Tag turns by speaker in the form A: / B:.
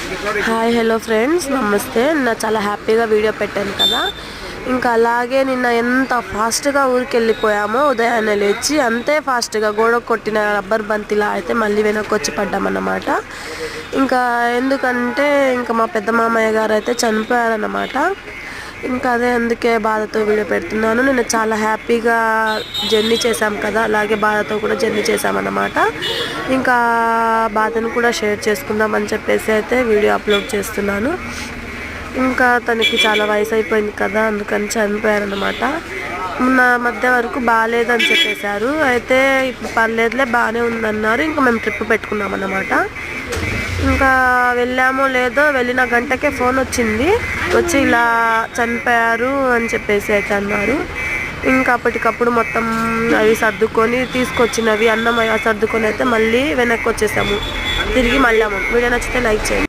A: Hi hello friends, నమస్తే. నిన్న చాలా హ్యాపీగా వీడియో పెట్టాను కదా. ఇంకా అలాగే నిన్న ఎంత ఫాస్ట్గా ఊరికి వెళ్ళిపోయామో, ఉదయాన్నే లేచి అంతే ఫాస్ట్గా గోడ కొట్టిన రబ్బర్ బంతిలా అయితే మళ్ళీ వెనక్కి వచ్చి పడ్డామన్నమాట. ఇంకా ఎందుకంటే ఇంకా మా పెద్ద మామయ్య గారు అయితే చనిపోయారన్నమాట. ఇంకా అదే అందుకే బాధతో వీడియో పెడుతున్నాను. నేను చాలా హ్యాపీగా జర్నీ చేశాం కదా, అలాగే బాధతో కూడా జర్నీ చేశామన్నమాట. ఇంకా బాధను కూడా షేర్ చేసుకుందామని చెప్పేసి అయితే వీడియో అప్లోడ్ చేస్తున్నాను. ఇంకా తనకి చాలా వయసు అయిపోయింది కదా, అందుకని చనిపోయారన్నమాట. మొన్న మధ్య వరకు బాగాలేదని చెప్పేశారు. అయితే ఇప్పుడు పర్లేదులే, బాగానే ఉందన్నారు. ఇంకా మేము ట్రిప్ పెట్టుకున్నామన్నమాట. ఇంకా వెళ్ళామో లేదో, వెళ్ళిన గంటకే ఫోన్ వచ్చింది. వచ్చి ఇలా చనిపోయారు అని చెప్పేసి అయితే అన్నారు. ఇంకా అప్పటికప్పుడు మొత్తం అవి సర్దుకొని తీసుకొచ్చినవి అన్నం సర్దుకొని అయితే మళ్ళీ వెనక్కి వచ్చేసాము, తిరిగి మళ్ళాము. వీడియో నచ్చితే లైక్ చేయండి.